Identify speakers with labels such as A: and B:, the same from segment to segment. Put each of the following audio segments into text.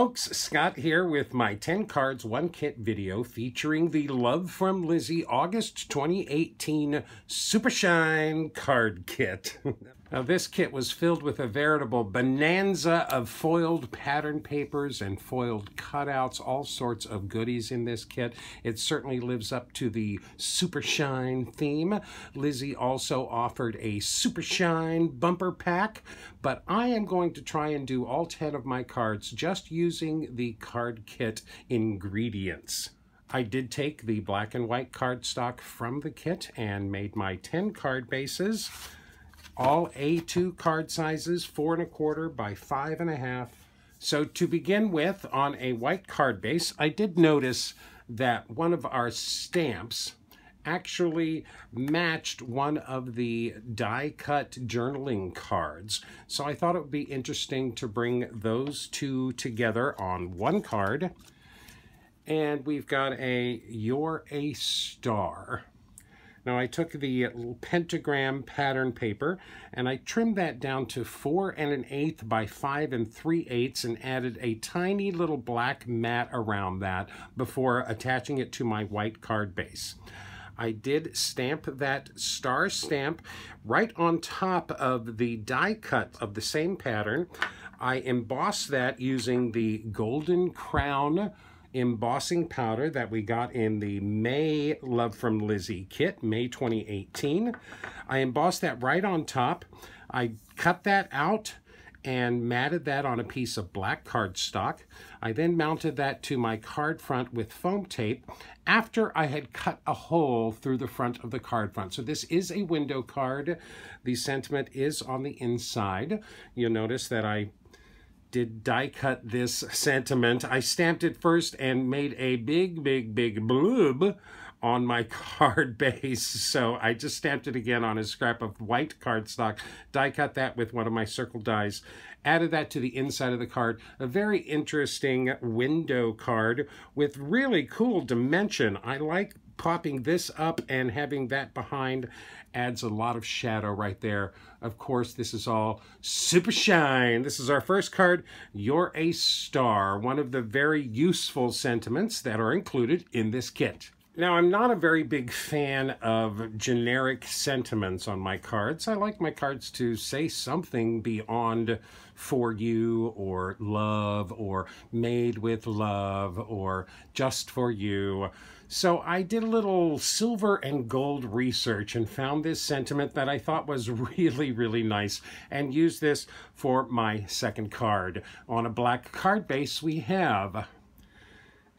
A: folks, Scott here with my 10 cards, 1 kit video featuring the Love from Lizi August 2018 Super Shine card kit. Now this kit was filled with a veritable bonanza of foiled pattern papers and foiled cutouts, all sorts of goodies in this kit. It certainly lives up to the Super Shine theme. Lizi also offered a Super Shine bumper pack, but I am going to try and do all 10 of my cards just using the card kit ingredients. I did take the black and white cardstock from the kit and made my 10 card bases. All A2 card sizes, 4 1/4 by 5 1/2. So to begin with, on a white card base, I did notice that one of our stamps actually matched one of the die-cut journaling cards. So I thought it would be interesting to bring those two together on one card. And we've got a You're a Star. Now I took the pentagram pattern paper and I trimmed that down to 4 1/8 by 5 3/8 and added a tiny little black mat around that before attaching it to my white card base. I did stamp that star stamp right on top of the die cut of the same pattern. I embossed that using the Golden Crown embossing powder that we got in the May Love from Lizi kit, May 2018. I embossed that right on top. I cut that out and matted that on a piece of black cardstock. I then mounted that to my card front with foam tape after I had cut a hole through the front of the card front. So this is a window card. The sentiment is on the inside. You'll notice that I did die cut this sentiment. I stamped it first and made a big bloob on my card base. So I just stamped it again on a scrap of white cardstock, die cut that with one of my circle dies, added that to the inside of the card. A very interesting window card with really cool dimension. I like popping this up and having that behind adds a lot of shadow right there. Of course, this is all Super Shine. This is our first card, You're a Star, one of the very useful sentiments that are included in this kit. Now, I'm not a very big fan of generic sentiments on my cards. I like my cards to say something beyond for you or love or made with love or just for you. So I did a little silver and gold research and found this sentiment that I thought was really nice and used this for my second card. On a black card base, we have: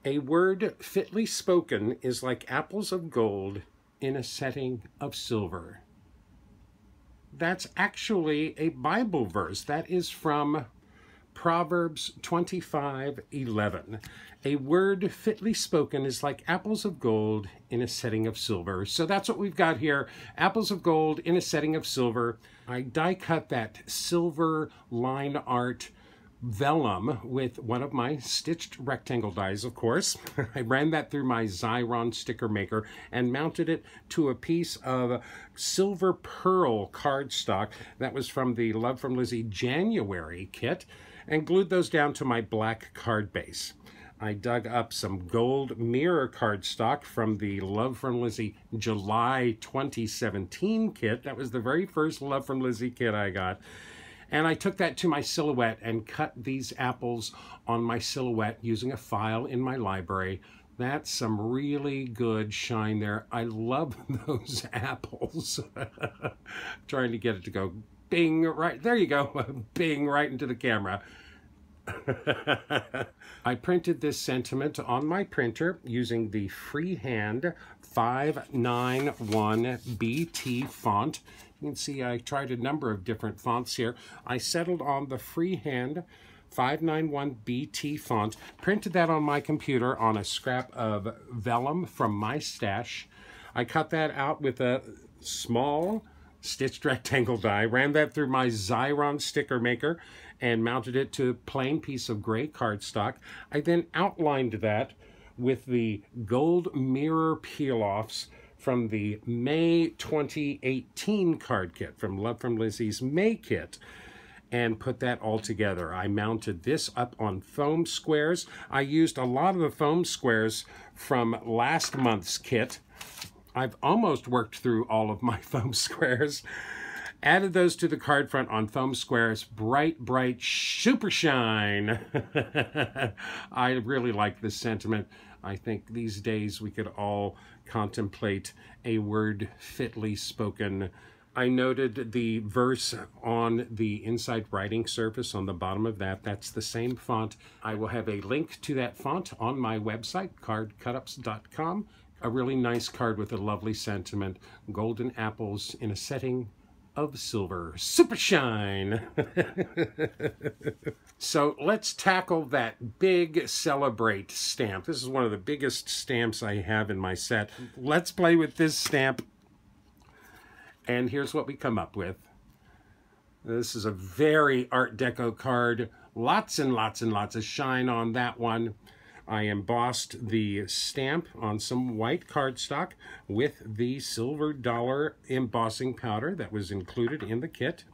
A: a word fitly spoken is like apples of gold in a setting of silver. That's actually a Bible verse. That is from Proverbs 25:11. A word fitly spoken is like apples of gold in a setting of silver. So that's what we've got here. Apples of gold in a setting of silver. I die cut that silver line art vellum with one of my stitched rectangle dies, of course. I ran that through my Xyron sticker maker and mounted it to a piece of silver pearl cardstock that was from the Love from Lizi January kit and glued those down to my black card base. I dug up some gold mirror cardstock from the Love from Lizi July 2017 kit. That was the very first Love from Lizi kit I got. And I took that to my silhouette and cut these apples on my silhouette using a file in my library. That's some really good shine there. I love those apples. Trying to get it to go bing, right, there you go, bing, right into the camera. I printed this sentiment on my printer using the freehand 591 BT font. You can see I tried a number of different fonts here. I settled on the freehand 591 BT font, printed that on my computer on a scrap of vellum from my stash. I cut that out with a small stitched rectangle die, ran that through my Xyron sticker maker and mounted it to a plain piece of gray cardstock. I then outlined that with the gold mirror peel-offs from the May 2018 card kit, from Love from Lizi's May kit. and put that all together. I mounted this up on foam squares. I used a lot of the foam squares from last month's kit. I've almost worked through all of my foam squares. Added those to the card front on foam squares. Bright, bright, super shine. I really like this sentiment. I think these days we could all contemplate a word fitly spoken. I noted the verse on the inside writing surface on the bottom of that. That's the same font. I will have a link to that font on my website, CardCutups.com. A really nice card with a lovely sentiment. Golden apples in a setting of silver. Super shine! So let's tackle that big Celebrate stamp. This is one of the biggest stamps I have in my set. Let's play with this stamp. And here's what we come up with. This is a very Art Deco card. Lots and lots and lots of shine on that one. I embossed the stamp on some white cardstock with the silver dollar embossing powder that was included in the kit.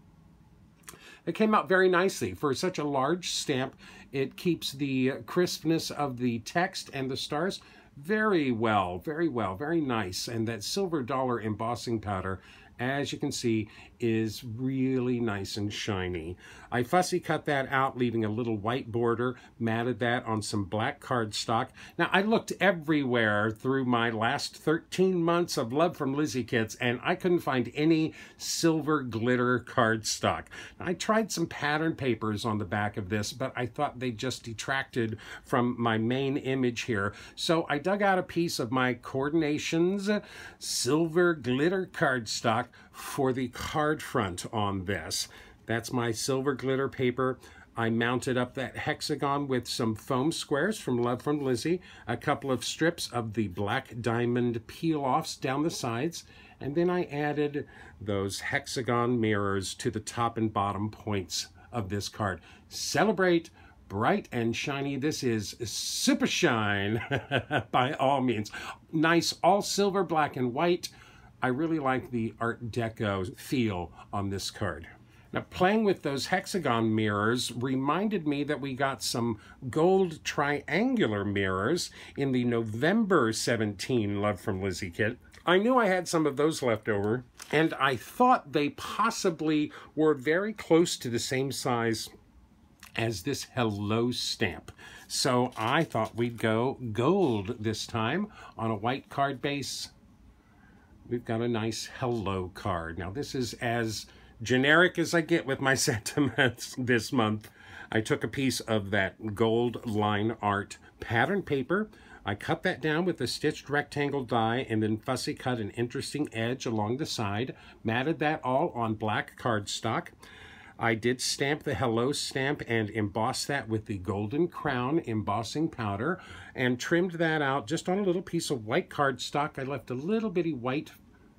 A: It came out very nicely. For such a large stamp, it keeps the crispness of the text and the stars very well, very nice. And that silver dollar embossing powder, as you can see, is really nice and shiny. I fussy cut that out, leaving a little white border, matted that on some black cardstock. Now, I looked everywhere through my last 13 months of Love from Lizi kits, and I couldn't find any silver glitter cardstock. I tried some pattern papers on the back of this, but I thought they just detracted from my main image here. So I dug out a piece of my Coordinations silver glitter cardstock for the card front on this. That's my silver glitter paper. I mounted up that hexagon with some foam squares from Love from Lizi, a couple of strips of the black diamond peel-offs down the sides, and then I added those hexagon mirrors to the top and bottom points of this card. Celebrate, bright and shiny. This is super shine by all means. Nice all silver, black and white. I really like the Art Deco feel on this card. Now, playing with those hexagon mirrors reminded me that we got some gold triangular mirrors in the November 17 Love from Lizi kit. I knew I had some of those left over, and I thought they possibly were very close to the same size as this Hello stamp. So I thought we'd go gold this time on a white card base. We've got a nice Hello card. Now, this is as generic as I get with my sentiments this month. I took a piece of that gold line art pattern paper. I cut that down with a stitched rectangle die and then fussy cut an interesting edge along the side. Matted that all on black cardstock. I did stamp the Hello stamp and emboss that with the Golden Crown embossing powder and trimmed that out just on a little piece of white cardstock. I left a little bitty white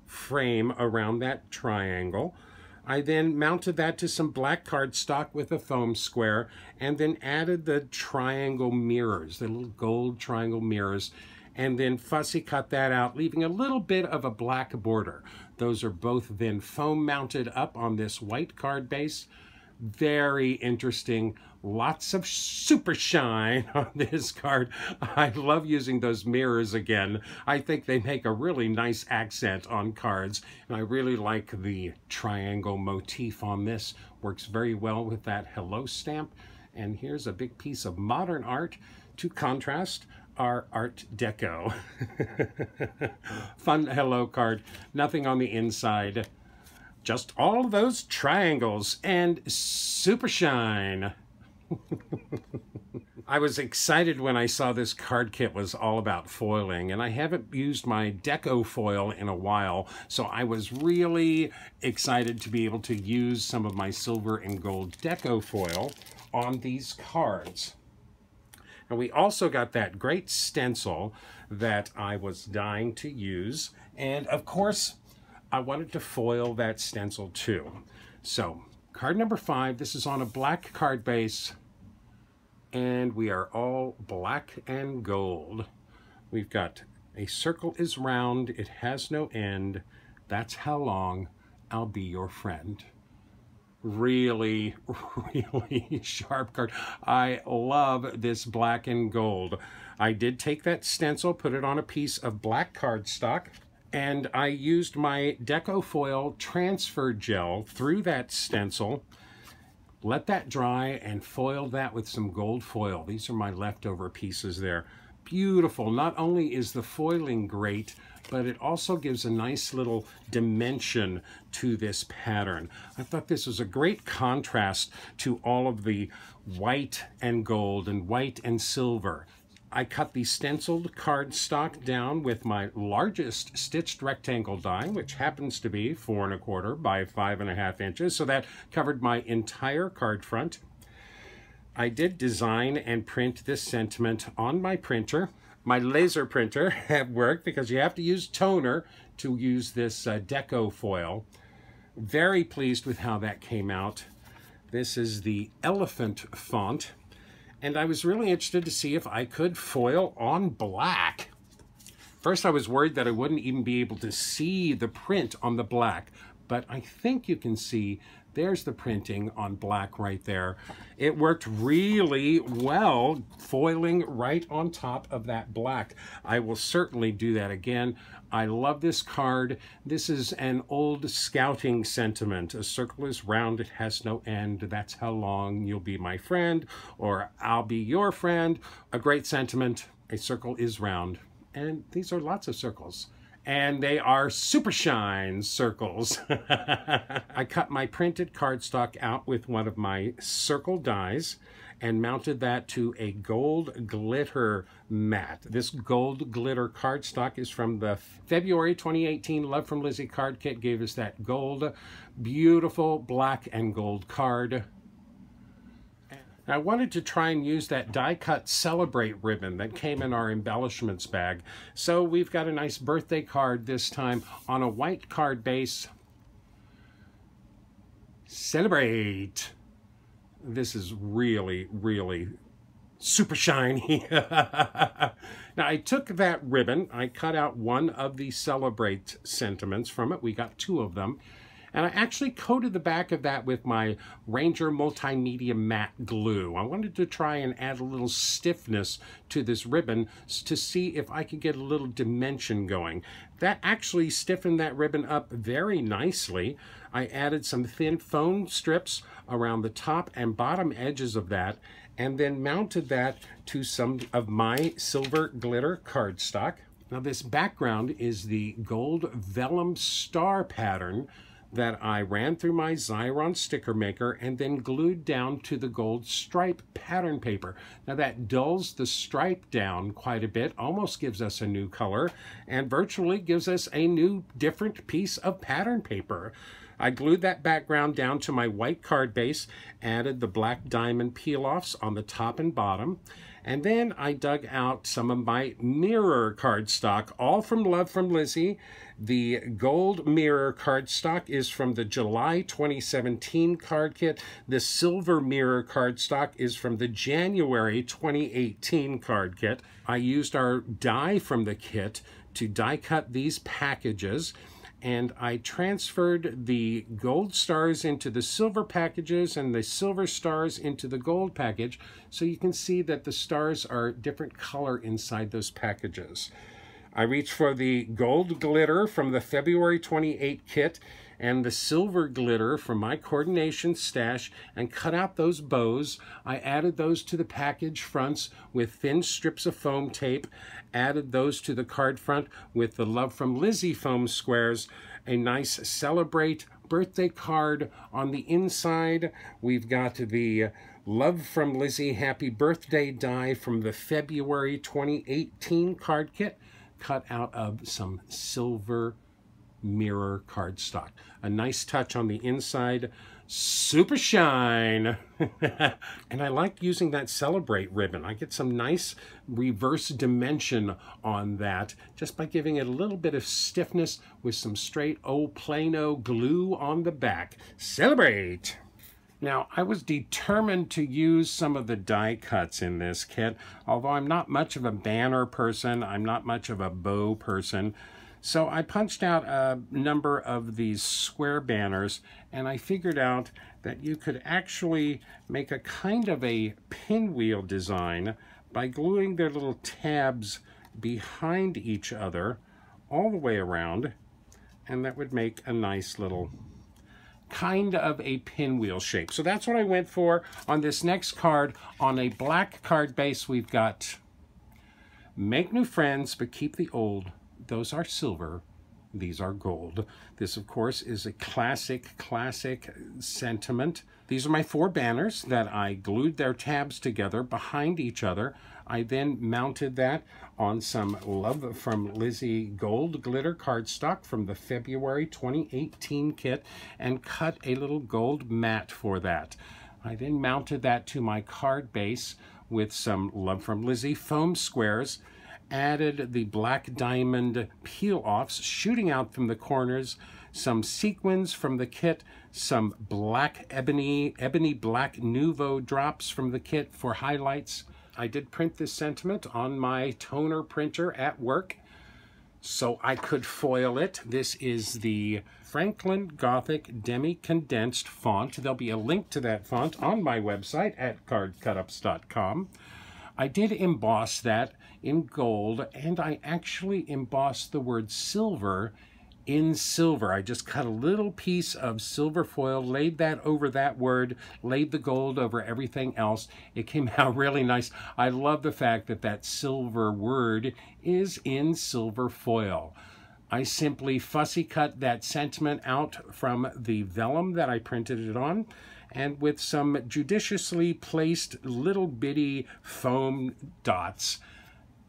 A: frame around that triangle. I then mounted that to some black cardstock with a foam square and then added the triangle mirrors, the little gold triangle mirrors, and then fussy cut that out, leaving a little bit of a black border. Those are both then foam mounted up on this white card base. Very interesting. Lots of super shine on this card. I love using those mirrors again. I think they make a really nice accent on cards. And I really like the triangle motif on this. Works very well with that Hello stamp. And here's a big piece of modern art to contrast our Art Deco. Fun Hello card. Nothing on the inside. Just all those triangles and super shine. I was excited when I saw this card kit was all about foiling, and I haven't used my deco foil in a while, so I was really excited to be able to use some of my silver and gold deco foil on these cards. And we also got that great stencil that I was dying to use, and of course I wanted to foil that stencil too. So card number 5, this is on a black card base, and we are all black and gold. We've got a circle is round, it has no end, that's how long I'll be your friend. really, really sharp card. I love this black and gold. I did take that stencil, put it on a piece of black cardstock, and I used my Deco Foil transfer gel through that stencil, let that dry, and foiled that with some gold foil. These are my leftover pieces there. Beautiful. Not only is the foiling great, but it also gives a nice little dimension to this pattern. I thought this was a great contrast to all of the white and gold and white and silver. I cut the stenciled cardstock down with my largest stitched rectangle die, which happens to be 4 1/4 by 5 1/2 inches, so that covered my entire card front. I did design and print this sentiment on my printer. My laser printer at work, because you have to use toner to use this Deco Foil. Very pleased with how that came out. This is the elephant font. And I was really interested to see if I could foil on black. First, I was worried that I wouldn't even be able to see the print on the black, but I think you can see there's the printing on black right there. It worked really well, foiling right on top of that black. I will certainly do that again. I love this card. This is an old scouting sentiment. A circle is round, it has no end. That's how long you'll be my friend, or I'll be your friend. A great sentiment. A circle is round. And these are lots of circles. And they are super shine circles. I cut my printed cardstock out with one of my circle dies and mounted that to a gold glitter mat. This gold glitter cardstock is from the February 2018 Love from Lizi card kit. Gave us that gold, beautiful black and gold card. I wanted to try and use that die cut Celebrate ribbon that came in our embellishments bag. So we've got a nice birthday card this time on a white card base. Celebrate. This is really, really super shiny. Now I took that ribbon, I cut out one of the Celebrate sentiments from it. We got 2 of them. And I actually coated the back of that with my Ranger Multimedia Matte Glue. I wanted to try and add a little stiffness to this ribbon to see if I could get a little dimension going. That actually stiffened that ribbon up very nicely. I added some thin foam strips around the top and bottom edges of that, and then mounted that to some of my silver glitter cardstock. Now this background is the gold vellum star pattern that I ran through my Xyron sticker maker and then glued down to the gold stripe pattern paper. Now that dulls the stripe down quite a bit, almost gives us a new color, and virtually gives us a new different piece of pattern paper. I glued that background down to my white card base, added the black diamond peel-offs on the top and bottom, and then I dug out some of my mirror cardstock, all from Love from Lizi. The gold mirror cardstock is from the July 2017 card kit. The silver mirror cardstock is from the January 2018 card kit. I used our die from the kit to die cut these packages, and I transferred the gold stars into the silver packages and the silver stars into the gold package, so you can see that the stars are different color inside those packages. I reached for the gold glitter from the February 28 kit and the silver glitter from my coordination stash and cut out those bows. I added those to the package fronts with thin strips of foam tape, added those to the card front with the Love from Lizi foam squares, a nice Celebrate birthday card on the inside. We've got the Love from Lizi Happy Birthday die from the February 2018 card kit, cut out of some silver mirror cardstock. A nice touch on the inside. Super shine. And I like using that Celebrate ribbon. I get some nice reverse dimension on that just by giving it a little bit of stiffness with some straight old Plano glue on the back. Celebrate. Now, I was determined to use some of the die cuts in this kit, although I'm not much of a banner person, I'm not much of a bow person. So I punched out a number of these square banners, and I figured out that you could actually make a kind of a pinwheel design by gluing their little tabs behind each other all the way around, and that would make a nice little kind of a pinwheel shape. So that's what I went for on this next card. On a black card base, we've got make new friends, but keep the old. Those are silver, these are gold. This, of course, is a classic sentiment. These are my 4 banners that I glued their tabs together behind each other. I then mounted that on some Love from Lizi gold glitter cardstock from the February 2018 kit and cut a little gold mat for that. I then mounted that to my card base with some Love from Lizi foam squares, added the black diamond peel-offs shooting out from the corners, some sequins from the kit, some black ebony black Nouveau drops from the kit for highlights. I did print this sentiment on my toner printer at work so I could foil it. This is the Franklin Gothic demi-condensed font. There'll be a link to that font on my website at CardCutups.com. I did emboss that in gold, and I actually embossed the word silver in silver. I just cut a little piece of silver foil, laid that over that word, laid the gold over everything else. It came out really nice. I love the fact that that silver word is in silver foil. I simply fussy cut that sentiment out from the vellum that I printed it on, and with some judiciously placed little bitty foam dots,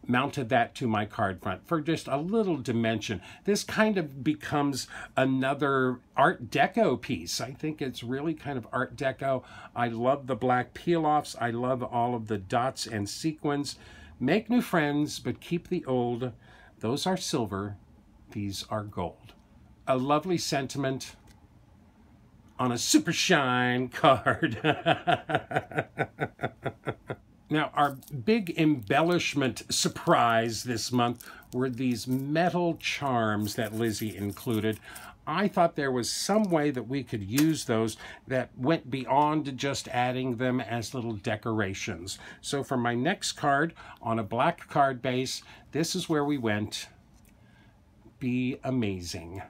A: mounted that to my card front for just a little dimension. This kind of becomes another Art Deco piece. I think it's really kind of Art Deco. I love the black peel-offs. I love all of the dots and sequins. Make new friends, but keep the old. Those are silver. These are gold. A lovely sentiment on a super shine card. Now, our big embellishment surprise this month were these metal charms that Lizi included. I thought there was some way that we could use those that went beyond just adding them as little decorations. So for my next card on a black card base, this is where we went. Be amazing.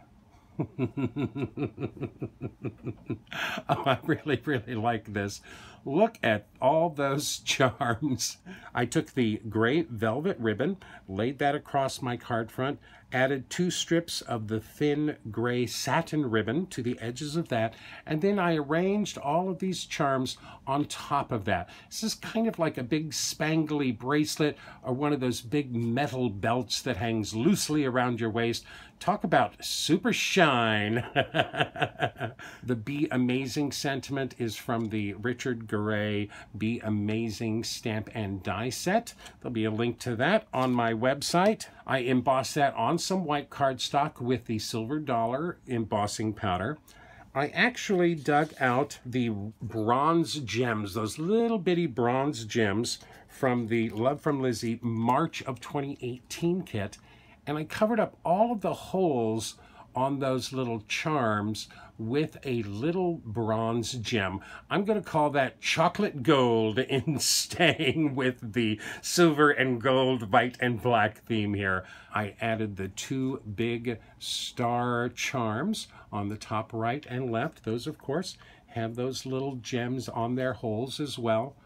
A: Oh, I really like this. Look at all those charms. I took the gray velvet ribbon, laid that across my card front, added 2 strips of the thin gray satin ribbon to the edges of that, and then I arranged all of these charms on top of that. This is kind of like a big spangly bracelet or one of those big metal belts that hangs loosely around your waist. Talk about super shine. The Be Amazing sentiment is from the Richard Garay Be Amazing stamp and die set. There'll be a link to that on my website. I embossed that on some white cardstock with the silver dollar embossing powder. I actually dug out the bronze gems, those little bitty bronze gems from the Love from Lizi March of 2018 kit, and I covered up all of the holes on those little charms with a little bronze gem. I'm going to call that chocolate gold in staying with the silver and gold, white and black theme here. I added the 2 big star charms on the top right and left. Those, of course, have those little gems on their holes as well.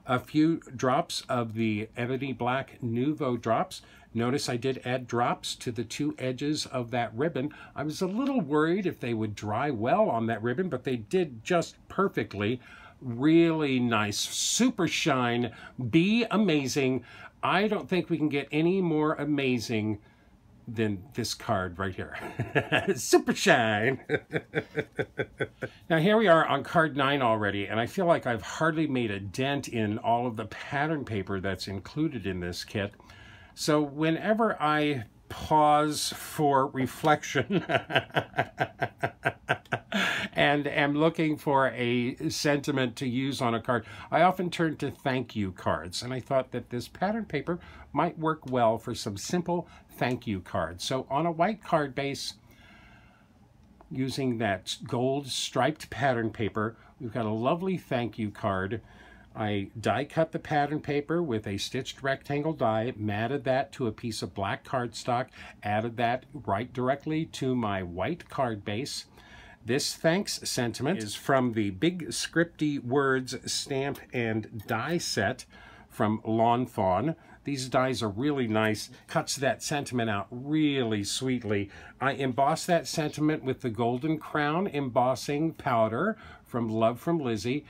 A: A few drops of the ebony black Nouveau drops. Notice I did add drops to the 2 edges of that ribbon. I was a little worried if they would dry well on that ribbon, but they did just perfectly. Really nice. Super shine. Be amazing. I don't think we can get any more amazing than this card right here. Super shine. Now here we are on card 9 already, and I feel like I've hardly made a dent in all of the pattern paper that's included in this kit. So whenever I pause for reflection and am looking for a sentiment to use on a card, I often turn to thank you cards. And I thought that this pattern paper might work well for some simple thank you cards. So on a white card base, using that gold striped pattern paper, we've got a lovely thank you card. I die cut the pattern paper with a stitched rectangle die, matted that to a piece of black cardstock, added that right directly to my white card base. This thanks sentiment is from the Big Scripty Words stamp and die set from Lawn Fawn. These dies are really nice, cuts that sentiment out really sweetly. I emboss that sentiment with the Golden Crown embossing powder from Love from Lizi.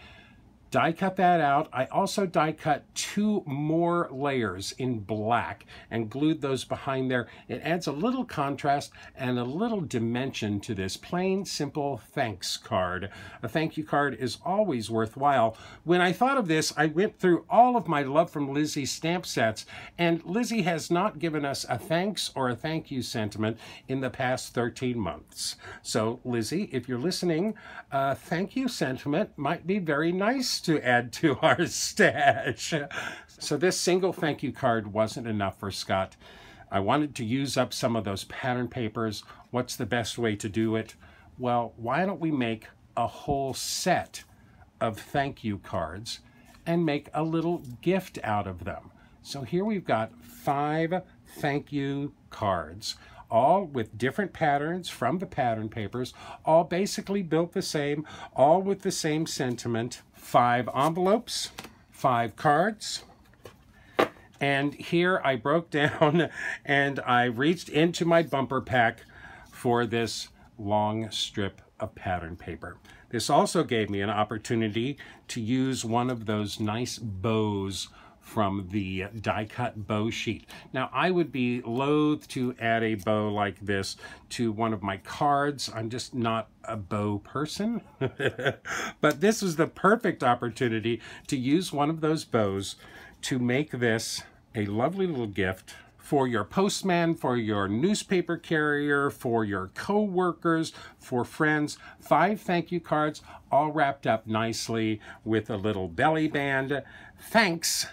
A: Die cut that out. I also die cut 2 more layers in black and glued those behind there. It adds a little contrast and a little dimension to this plain, simple thanks card. A thank you card is always worthwhile. When I thought of this, I went through all of my Love from Lizi stamp sets, and Lizi has not given us a thanks or a thank you sentiment in the past 13 months. So Lizi, if you're listening, a thank you sentiment might be very nice to add to our stash. So this single thank you card wasn't enough for Scott. I wanted to use up some of those pattern papers. What's the best way to do it? Well, why don't we make a whole set of thank you cards and make a little gift out of them. So here we've got 5 thank you cards, all with different patterns from the pattern papers, all basically built the same, all with the same sentiment. 5 envelopes, 5 cards, and here I broke down and I reached into my bumper pack for this long strip of pattern paper. This also gave me an opportunity to use one of those nice bows from the die-cut bow sheet. Now, I would be loath to add a bow like this to one of my cards. I'm just not a bow person. But this was the perfect opportunity to use one of those bows to make this a lovely little gift for your postman, for your newspaper carrier, for your co-workers, for friends. 5 thank you cards, all wrapped up nicely with a little belly band. Thanks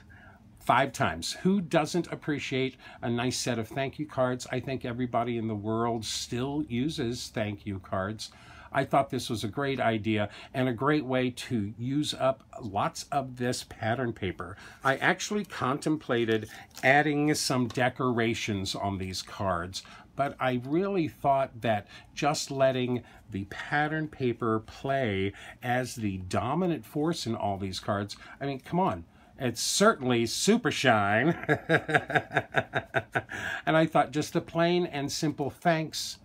A: 5 times. Who doesn't appreciate a nice set of thank you cards? I think everybody in the world still uses thank you cards. I thought this was a great idea and a great way to use up lots of this pattern paper. I actually contemplated adding some decorations on these cards, but I really thought that just letting the pattern paper play as the dominant force in all these cards, I mean, come on. It's certainly super shine. And I thought just a plain and simple thanks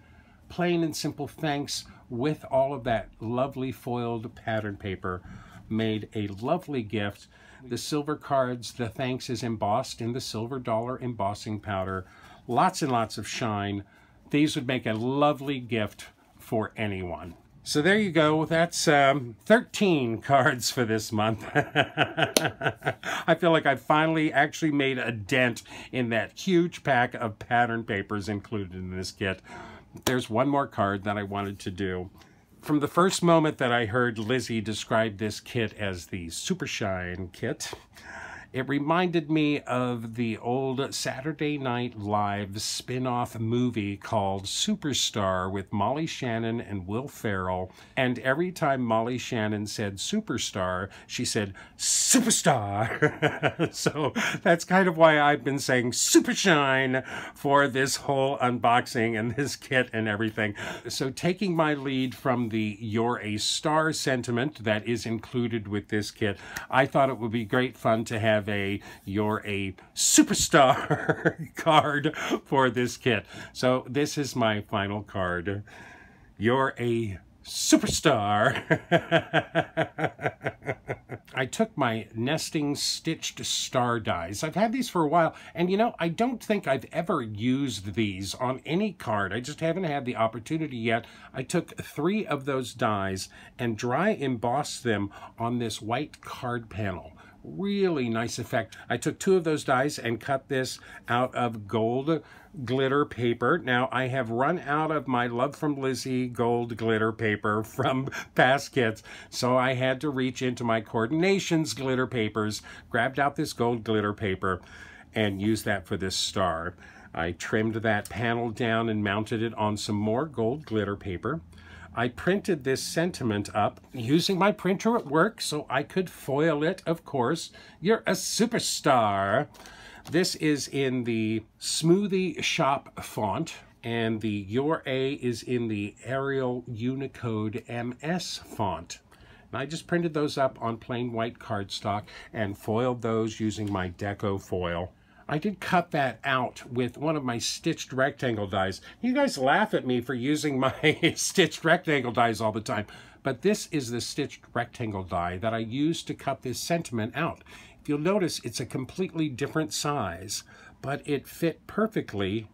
A: with all of that lovely foiled pattern paper made a lovely gift. The silver cards, the thanks is embossed in the silver dollar embossing powder. Lots and lots of shine. These would make a lovely gift for anyone. So there you go. That's 13 cards for this month. I feel like I finally actually made a dent in that huge pack of pattern papers included in this kit. There's one more card that I wanted to do. From the first moment that I heard Lizi describe this kit as the Super Shine kit, it reminded me of the old Saturday Night Live spin-off movie called Superstar with Molly Shannon and Will Ferrell. And every time Molly Shannon said Superstar, she said Superstar. So that's kind of why I've been saying Super Shine for this whole unboxing and this kit and everything. So taking my lead from the You're a Star sentiment that is included with this kit, I thought it would be great fun to have a You're a Superstar card for this kit. So this is my final card. You're a Superstar. I took my nesting stitched star dies. I've had these for a while, and you know, I don't think I've ever used these on any card. I just haven't had the opportunity yet. I took 3 of those dies and dry embossed them on this white card panel really nice effect. I took 2 of those dies and cut this out of gold glitter paper. Now, I have run out of my Love from Lizi gold glitter paper from past kits, so I had to reach into my Coordinations glitter papers, grabbed out this gold glitter paper, and used that for this star. I trimmed that panel down and mounted it on some more gold glitter paper. I printed this sentiment up using my printer at work so I could foil it, of course. You're a superstar. This is in the Smoothie Shop font, and the Your A is in the Arial Unicode MS font. And I just printed those up on plain white cardstock and foiled those using my Deco foil. I did cut that out with one of my stitched rectangle dies. You guys laugh at me for using my stitched rectangle dies all the time, but this is the stitched rectangle die that I used to cut this sentiment out. If you'll notice, it's a completely different size, but it fit perfectly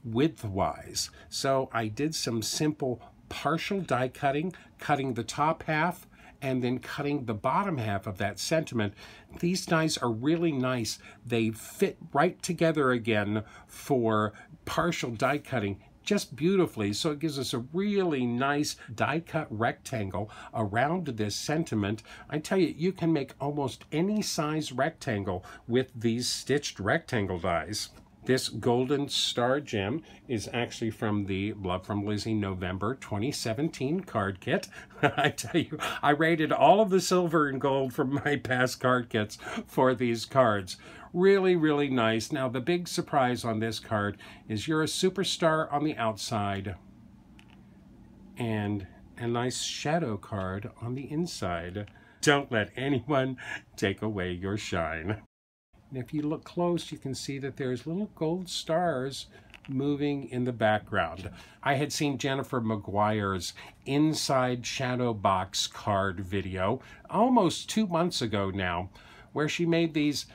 A: width-wise. So I did some simple partial die cutting, cutting the top half, and then cutting the bottom half of that sentiment. These dies are really nice. They fit right together again for partial die cutting just beautifully. So it gives us a really nice die cut rectangle around this sentiment. I tell you, you can make almost any size rectangle with these stitched rectangle dies. This golden star gem is actually from the Love from Lizi November 2017 card kit. I tell you, I rated all of the silver and gold from my past card kits for these cards. Really, really nice. Now, the big surprise on this card is you're a superstar on the outside and a nice shadow card on the inside. Don't let anyone take away your shine. And if you look close, you can see that there's little gold stars moving in the background. I had seen Jennifer McGuire's Inside Shadow Box card video almost 2 months ago now, where she made these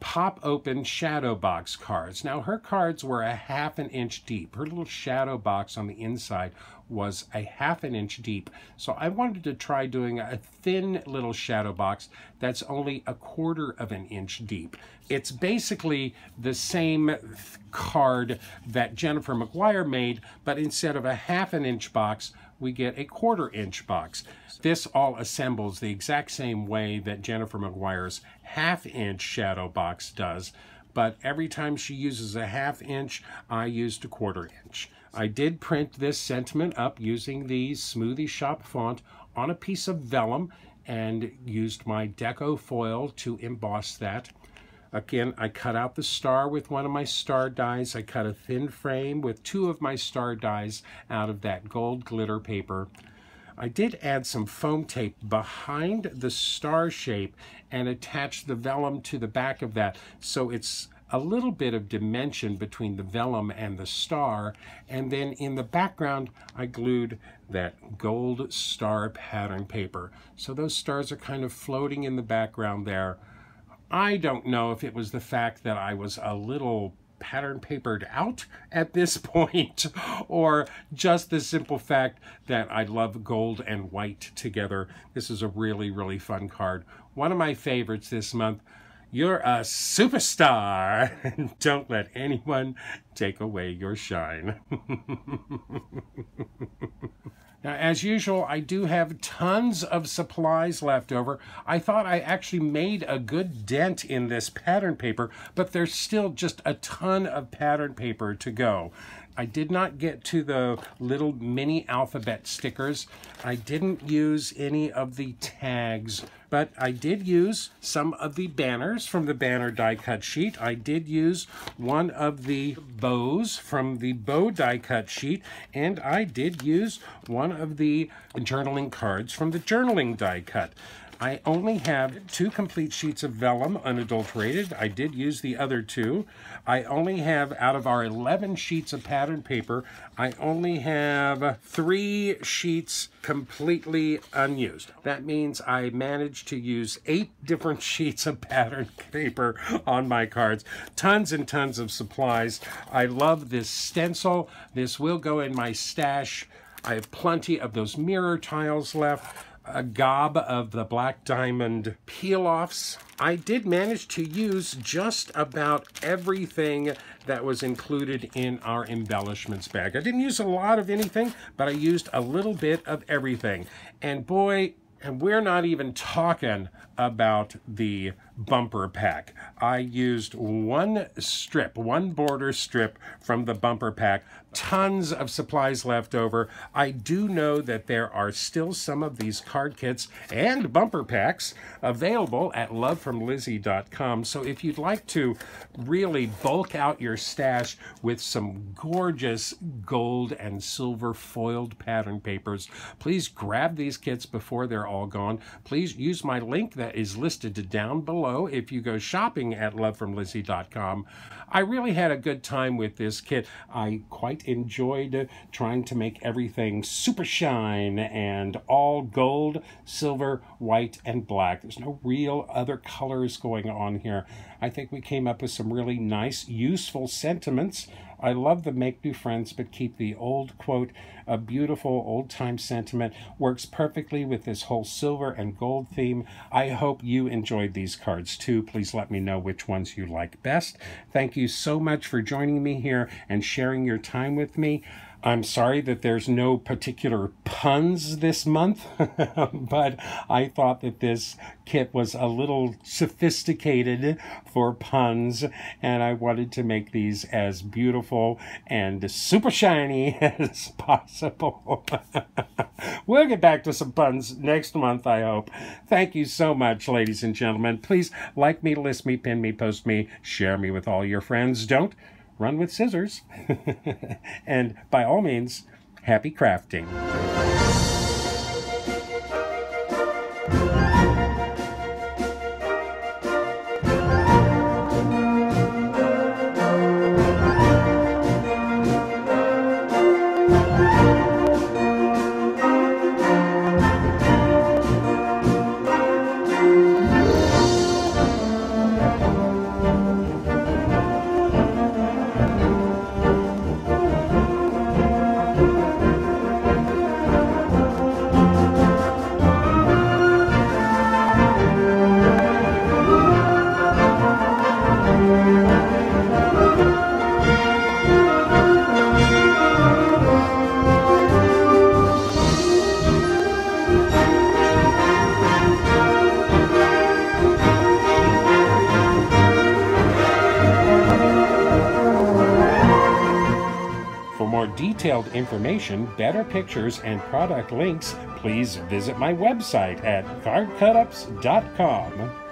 A: pop-open shadow box cards. Now, her cards were a 1/2 inch deep. Her little shadow box on the inside was a 1/2 inch deep. So I wanted to try doing a thin little shadow box that's only a 1/4 inch deep. It's basically the same card that Jennifer McGuire made, but instead of a 1/2 inch box, we get a 1/4 inch box. This all assembles the exact same way that Jennifer McGuire's 1/2 inch shadow box does, but every time she uses a 1/2 inch, I used a 1/4 inch. I did print this sentiment up using the Smoothie Shop font on a piece of vellum and used my Deco foil to emboss that. Again, I cut out the star with one of my star dies. I cut a thin frame with 2 of my star dies out of that gold glitter paper. I did add some foam tape behind the star shape and attach the vellum to the back of that, so it's a little bit of dimension between the vellum and the star. And then in the background, I glued that gold star pattern paper. So those stars are kind of floating in the background there. I don't know if it was the fact that I was a little pattern papered out at this point, or just the simple fact that I love gold and white together. This is a really, really fun card. One of my favorites this month. You're a superstar. Don't let anyone take away your shine. Now, as usual, I do have tons of supplies left over. I thought I actually made a good dent in this pattern paper, but there's still just a ton of pattern paper to go. I did not get to the little mini alphabet stickers. I didn't use any of the tags, but I did use some of the banners from the banner die cut sheet. I did use one of the bows from the bow die cut sheet, and I did use one of the journaling cards from the journaling die cut. I only have 2 complete sheets of vellum, unadulterated. I did use the other 2. I only have, out of our 11 sheets of pattern paper, I only have 3 sheets completely unused. That means I managed to use 8 different sheets of pattern paper on my cards. Tons and tons of supplies. I love this stencil. This will go in my stash. I have plenty of those mirror tiles left. a gob of the Black Diamond peel-offs. I did manage to use just about everything that was included in our embellishments bag. I didn't use a lot of anything, but I used a little bit of everything. And boy, and we're not even talking about the bumper pack. I used one border strip from the bumper pack. Tons of supplies left over. I do know that there are still some of these card kits and bumper packs available at lovefromlizi.com. So if you'd like to really bulk out your stash with some gorgeous gold and silver foiled pattern papers, please grab these kits before they're all gone. Please use my link that is listed down below if you go shopping at lovefromlizi.com. I really had a good time with this kit. I quite enjoyed trying to make everything super shine and all gold, silver, white, and black. There's no real other colors going on here. I think we came up with some really nice, useful sentiments. I love the make new friends but keep the old quote. A beautiful old-time sentiment works perfectly with this whole silver and gold theme. I hope you enjoyed these cards too. Please let me know which ones you like best. Thank you so much for joining me here and sharing your time with me. I'm sorry that there's no particular puns this month, but I thought that this kit was a little sophisticated for puns, and I wanted to make these as beautiful and super shiny as possible. We'll get back to some puns next month, I hope. Thank you so much, ladies and gentlemen. Please like me, list me, pin me, post me, share me with all your friends. Don't run with scissors. And by all means, happy crafting. For more detailed information, better pictures, and product links, please visit my website at CardCutups.com.